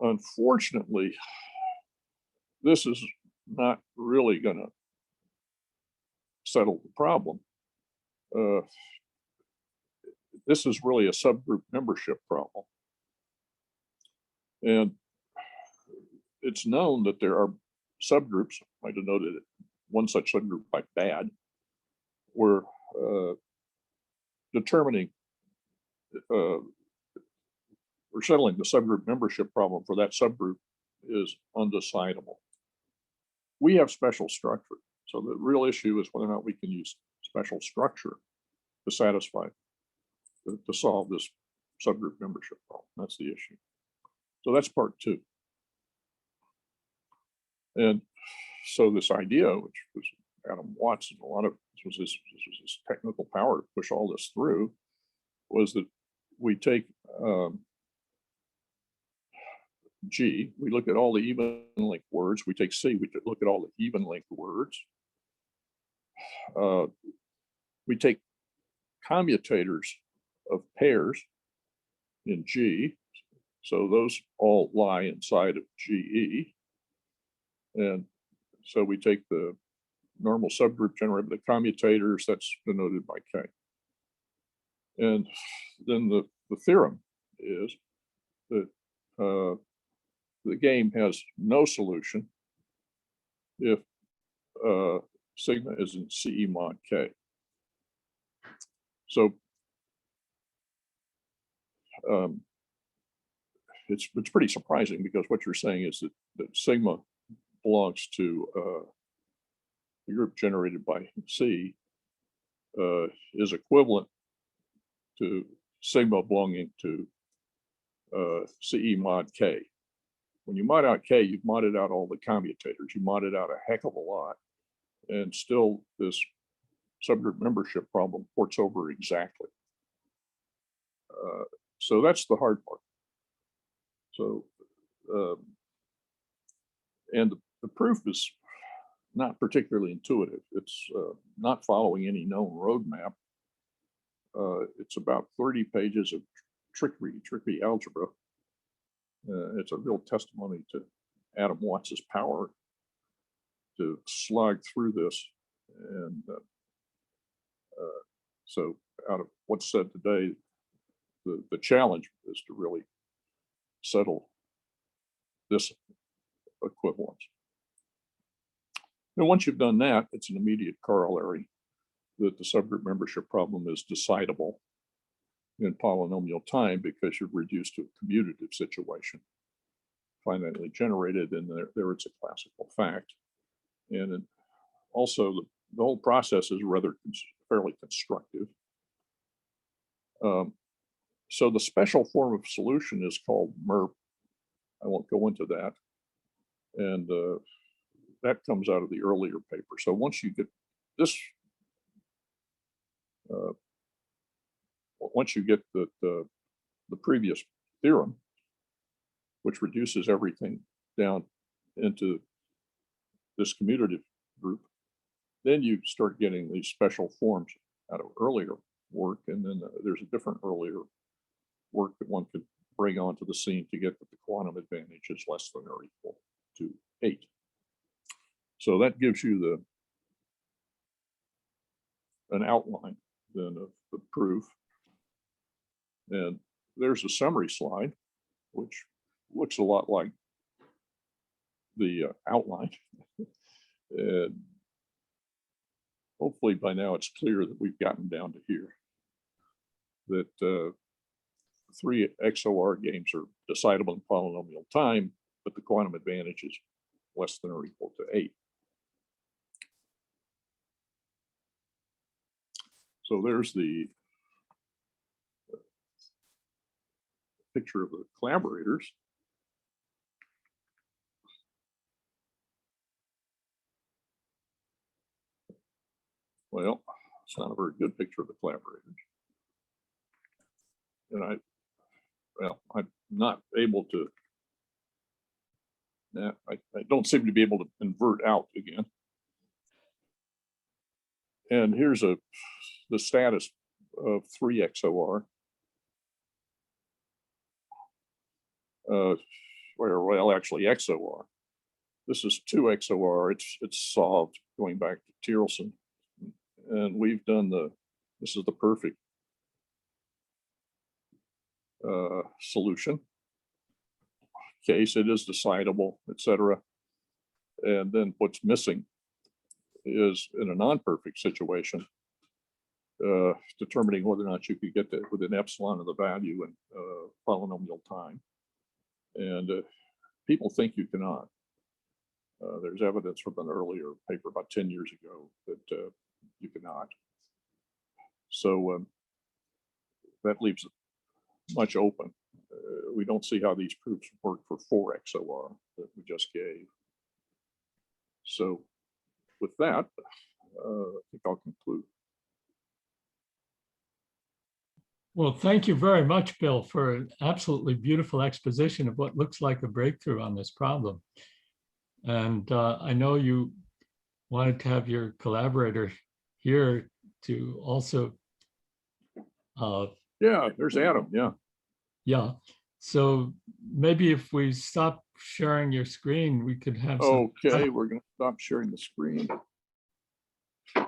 Unfortunately, this is not really going to settle the problem. This is really a subgroup membership problem. And it's known that there are subgroups, I denoted one such subgroup by bad, where determining or settling the subgroup membership problem for that subgroup is undecidable. We have special structure. So the real issue is whether or not we can use special structure to satisfy, to solve this subgroup membership problem. That's the issue. So that's part two. And so this idea, which was Adam Watts, and a lot of this was his technical power to push all this through, was that we take G, we look at all the even linked words. We take C, we look at all the even linked words. We take commutators of pairs in G. So those all lie inside of GE. And so we take the normal subgroup generated by the commutators, that's denoted by K. And then the theorem is that the game has no solution if sigma is in CE mod K. So it's pretty surprising, because what you're saying is that sigma belongs to the group generated by C is equivalent to sigma belonging to CE mod K. When you mod out K, you've modded out all the commutators. You modded out a heck of a lot, and still this subgroup membership problem ports over exactly. So that's the hard part. So, and the proof is not particularly intuitive. It's not following any known roadmap. It's about 30 pages of tricky algebra. It's a real testimony to Adam Watts's power to slog through this. And so out of what's said today, the challenge is to really settle this equivalence. Now, once you've done that, it's an immediate corollary that the subgroup membership problem is decidable in polynomial time, because you're reduced to a commutative situation, finitely generated, and there it's a classical fact. And also the whole process is fairly constructive. So the special form of solution is called MERP. I won't go into that. And that comes out of the earlier paper. So once you get this, once you get the previous theorem, which reduces everything down into this commutative group, then you start getting these special forms out of earlier work, and then there's a different earlier work that one could bring onto the scene to get that the quantum advantage is less than or equal to 8. So that gives you an outline then of the proof. And there's a summary slide, which looks a lot like the outline. And hopefully by now it's clear that we've gotten down to here, that 3 XOR games are decidable in polynomial time, but the quantum advantage is less than or equal to 8. So there's the picture of the collaborators. Well, it's not a very good picture of the collaborators. And I'm not able to, I don't seem to be able to invert out again. And here's the status of 3 XOR. Well, actually XOR. This is 2 XOR. It's solved going back to Tierelson. And we've done this is the perfect solution. Case, it is decidable, etc. And then what's missing is in a non-perfect situation, determining whether or not you could get to within epsilon of the value in polynomial time. And people think you cannot. There's evidence from an earlier paper about 10 years ago that you cannot. So that leaves it much open. We don't see how these proofs work for 4 XOR that we just gave. So with that, I think I'll conclude. Well, thank you very much, Bill, for an absolutely beautiful exposition of what looks like a breakthrough on this problem. And I know you wanted to have your collaborator here to also. Yeah, there's Adam, yeah. Yeah, so maybe if we stop sharing your screen, we could have some. Okay, we're going to stop sharing the screen. I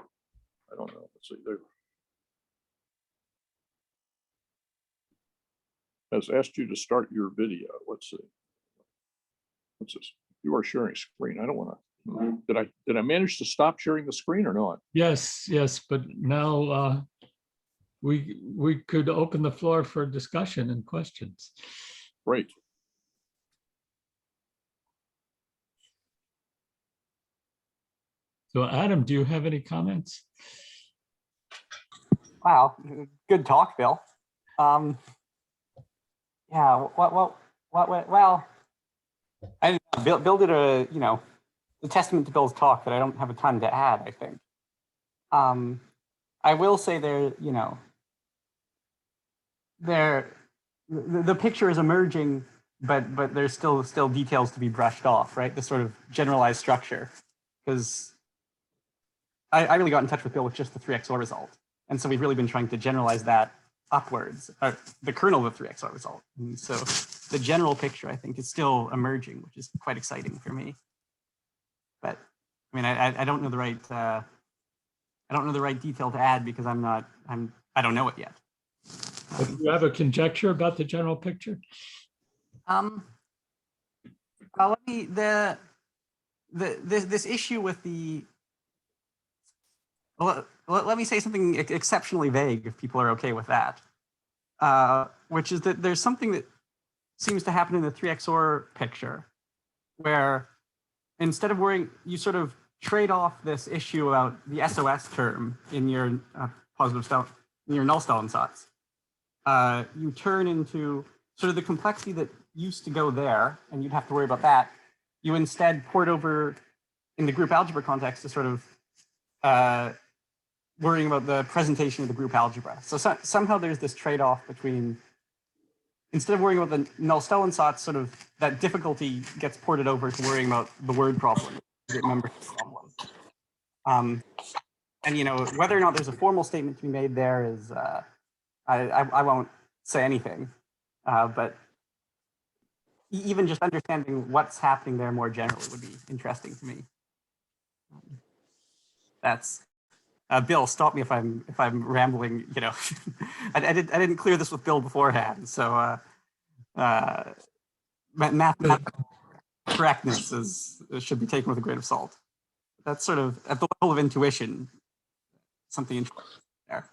don't know. Let's see there. Has asked you to start your video. Let's see. What's this? You are sharing screen. I don't want to. Did I manage to stop sharing the screen or not? Yes, but now we could open the floor for discussion and questions. Great. So Adam, do you have any comments? Wow, good talk, Bill. Yeah, well, I Bill did a testament to Bill's talk that I don't have a ton to add, I think. I will say the picture is emerging, but there's still details to be brushed off, right? This sort of generalized structure, because I really got in touch with Bill with just the 3 XOR result. And so we've really been trying to generalize that upwards, the kernel of the 3 XOR result. And so the general picture, I think, is still emerging, which is quite exciting for me. But I mean, I don't know the right detail to add because I don't know it yet. But do you have a conjecture about the general picture? Well, this issue with the. Well, let me say something exceptionally vague, if people are okay with that, which is that there's something that seems to happen in the 3 XOR picture, where instead of worrying, you sort of trade off this issue about the SOS term in your null-Stahlen-Satz. You turn into sort of the complexity that used to go there, and you'd have to worry about that. You instead port over in the group algebra context to sort of worrying about the presentation of the group algebra. So somehow there's this trade-off between, instead of worrying about the null-Stahlen-Satz, sort of that difficulty gets ported over to worrying about the word problem, the membership problem. And whether or not there's a formal statement to be made there is, I won't say anything, but even just understanding what's happening there more generally would be interesting to me. That's Bill. Stop me if I'm rambling. I didn't clear this with Bill beforehand, so mathematical correctness should be taken with a grain of salt. That's sort of at the level of intuition, something interesting there.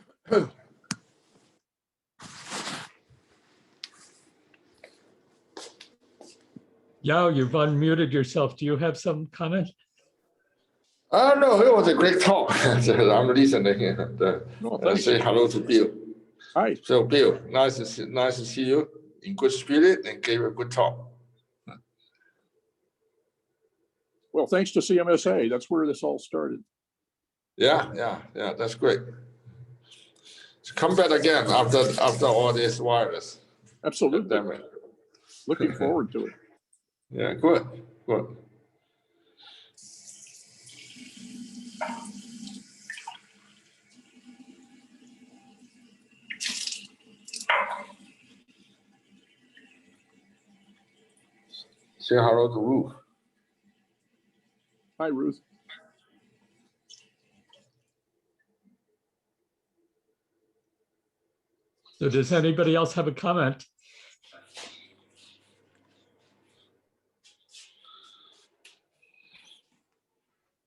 Yao, you've unmuted yourself. Do you have some comment? No, it was a great talk. I'm listening. No, thanks. Say hello to Bill. Hi. So, Bill, nice to see you in good spirit and gave a good talk. Well, thanks to CMSA. That's where this all started. Yeah, that's great. So come back again after all this virus. Absolutely. Damn it. Looking forward to it. Yeah, good. Say hello to Ruth. Hi, Ruth. So does anybody else have a comment?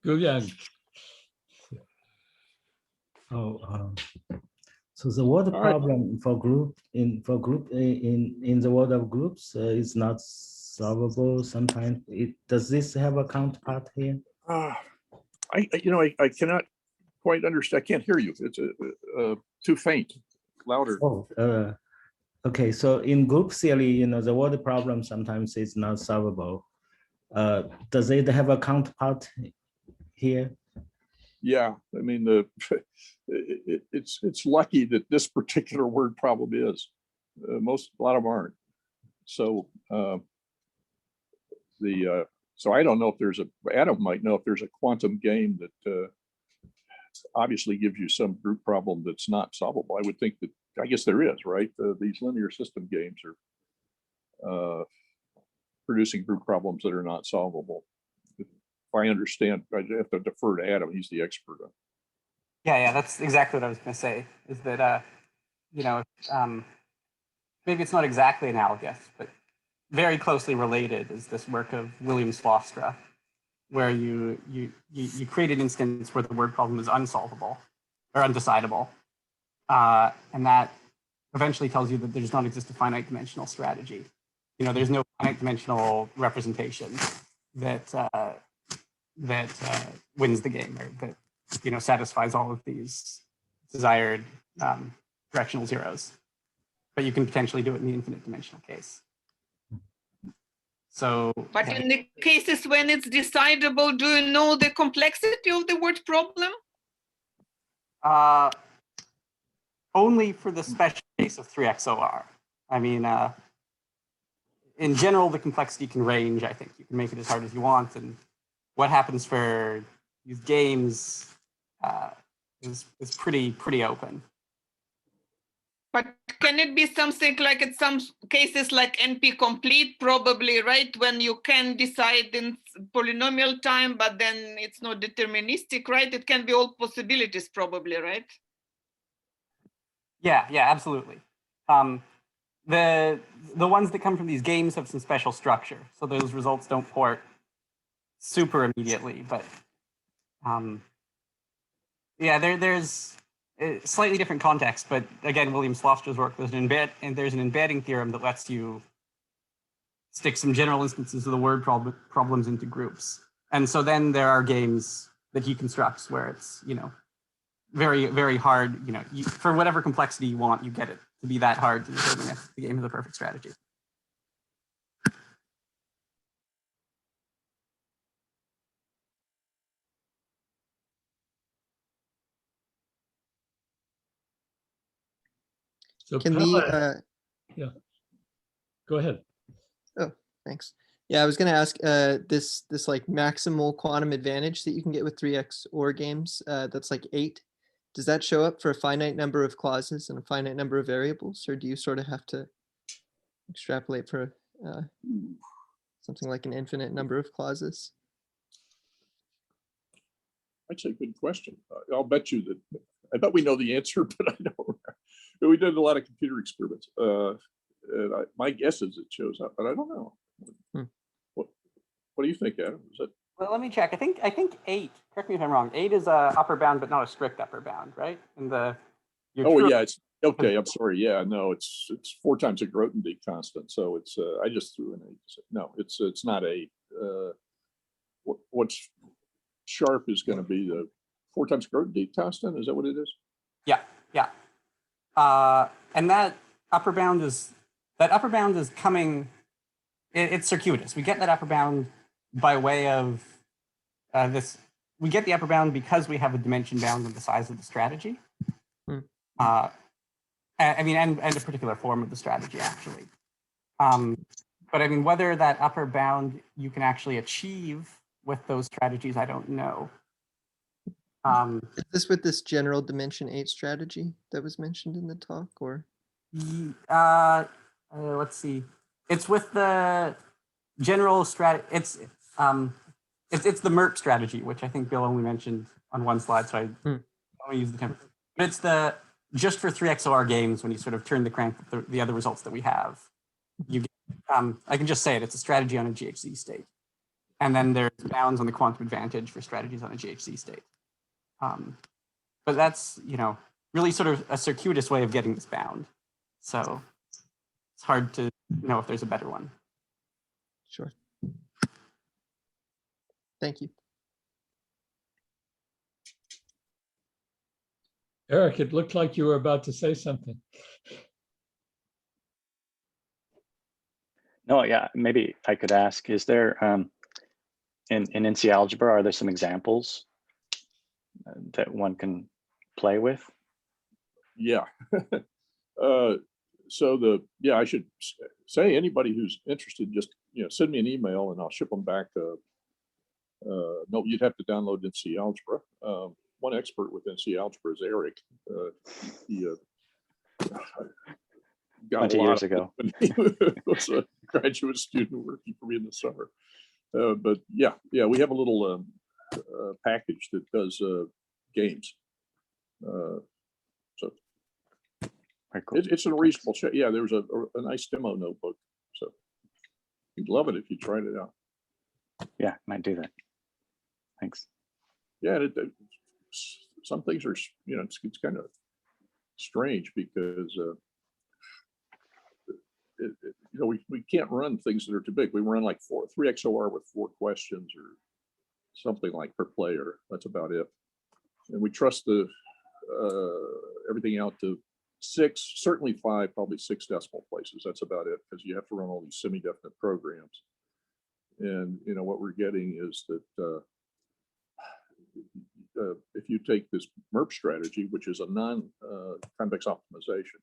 Guyang. So the word All right. problem for group in the world of groups is not solvable. Sometimes does this have a counterpart here? I cannot quite understand. I can't hear you. It's too faint. Louder. Oh, okay. So in group theory, the word problem sometimes is not solvable. Does it have a counterpart here? Yeah, I mean it's lucky that this particular word problem is. A lot of them aren't. So so I don't know if Adam might know if there's a quantum game that obviously gives you some group problem that's not solvable. I guess there is, right? These linear system games are producing group problems that are not solvable. If I understand, I have to defer to Adam. He's the expert on. Yeah, that's exactly what I was going to say. Is that maybe it's not exactly analogous, but very closely related is this work of William Slostra, where you create an instance where the word problem is unsolvable or undecidable, and that eventually tells you that there does not exist a finite dimensional strategy. There's no finite dimensional representation that wins the game, or that satisfies all of these desired directional zeros. But you can potentially do it in the infinite dimensional case. So, but in the cases when it's decidable, do you know the complexity of the word problem? Only for the special case of 3XOR. I mean, in general, the complexity can range. I think you can make it as hard as you want, and what happens for these games is pretty open. But can it be something like in some cases like NP complete, probably, right? When you can decide in polynomial time, but then it's not deterministic, right? It can be all possibilities, probably, right? Yeah, absolutely. The ones that come from these games have some special structure, so those results don't port super immediately. But yeah, there's a slightly different context. But again, William Slostra's work, there's an embedding theorem that lets you stick some general instances of the word problems into groups, and so then there are games that he constructs where it's very, very hard. For whatever complexity you want, you get it to be that hard to determine if the game is a perfect strategy. So Can we, yeah, go ahead. oh, thanks. Yeah, I was going to ask this like maximal quantum advantage that you can get with 3x OR games. That's like 8. Does that show up for a finite number of clauses and a finite number of variables, or do you sort of have to extrapolate for something like an infinite number of clauses? That's a good question. I'll bet you that. I bet we know the answer, but I don't. We did a lot of computer experiments. My guess is it shows up, but I don't know. What do you think, Adam? Is it? Well, let me check. I think 8. Correct me if I'm wrong. 8 is a upper bound, but not a strict upper bound, right? And Yeah, it's okay. I'm sorry. Yeah, no, it's 4 times a Grothendieck constant. So it's I just threw in 8. No, it's not 8. What's sharp is going to be the 4 times Grothendieck constant. Is that what it is? Yeah. And that upper bound is coming. It's circuitous. We get that upper bound by way of this. We get the upper bound because we have a dimension bound on the size of the strategy. I mean, and a particular form of the strategy, actually. But I mean, whether that upper bound you can actually achieve with those strategies, I don't know. Is this with this general dimension 8 strategy that was mentioned in the talk, or? Let's see. It's with the general strat. It's the MERP strategy, which I think Bill only mentioned on one slide, so I only use the template. But it's the just for 3x OR games when you sort of turn the crank with the other results that we have. You get, I can just say it. It's a strategy on a GHZ state, and then there's bounds on the quantum advantage for strategies on a GHZ state. But that's really sort of a circuitous way of getting this bound. So it's hard to know if there's a better one. Sure. Thank you. Eric, it looked like you were about to say something. No, yeah, maybe I could ask, is there, in NC algebra, are there some examples that one can play with? Yeah. I should say anybody who's interested, just send me an email and I'll ship them back. No, you'd have to download NC algebra. One expert with NC algebra is Eric. He got 20 years ago. when he was a graduate student working for me in the summer. But yeah, we have a little package that does games. So Very cool. it's a reasonable check. Yeah, there's a nice demo notebook. So you'd love it if you tried it out. Yeah, might do that. Thanks. Yeah, some things are, it's kind of strange because we can't run things that are too big. We run like 3x OR with 4 questions or something like per player. That's about it. And we trust the everything out to 6, certainly 5, probably 6 decimal places. That's about it, because you have to run all these semi-definite programs. And what we're getting is that if you take this MERP strategy, which is a non-convex optimization,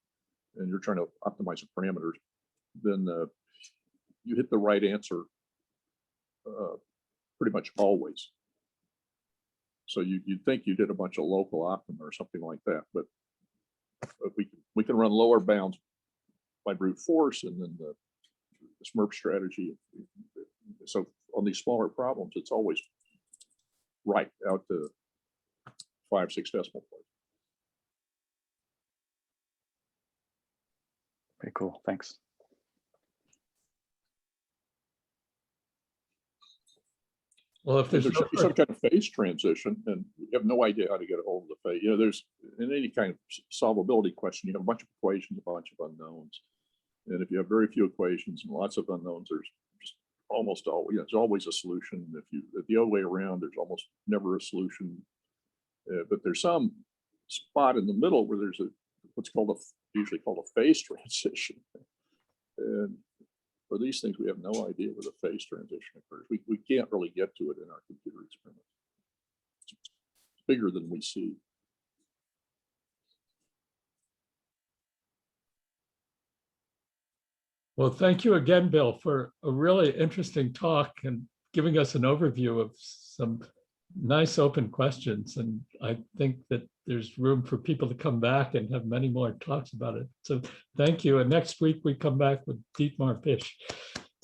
and you're trying to optimize the parameters, then you hit the right answer pretty much always. So you'd think you did a bunch of local optima or something like that, but we can run lower bounds by brute force, and then the MERP strategy. So on these smaller problems, it's always right out to 5, 6 decimal points. Very cool. Thanks. Well, if there's some kind of phase transition, and we have no idea how to get a hold of the phase. There's in any kind of solvability question, you have a bunch of equations, a bunch of unknowns, and if you have very few equations and lots of unknowns, there's just almost always there's always a solution. If the other way around, there's almost never a solution. But there's some spot in the middle where there's what's usually called a phase transition, and for these things, we have no idea where the phase transition occurs. We can't really get to it in our computer experiments. It's bigger than we see. Well, thank you again, Bill, for a really interesting talk and giving us an overview of some nice open questions. And I think that there's room for people to come back and have many more talks about it. So thank you. And next week we come back with Dietmar Fish.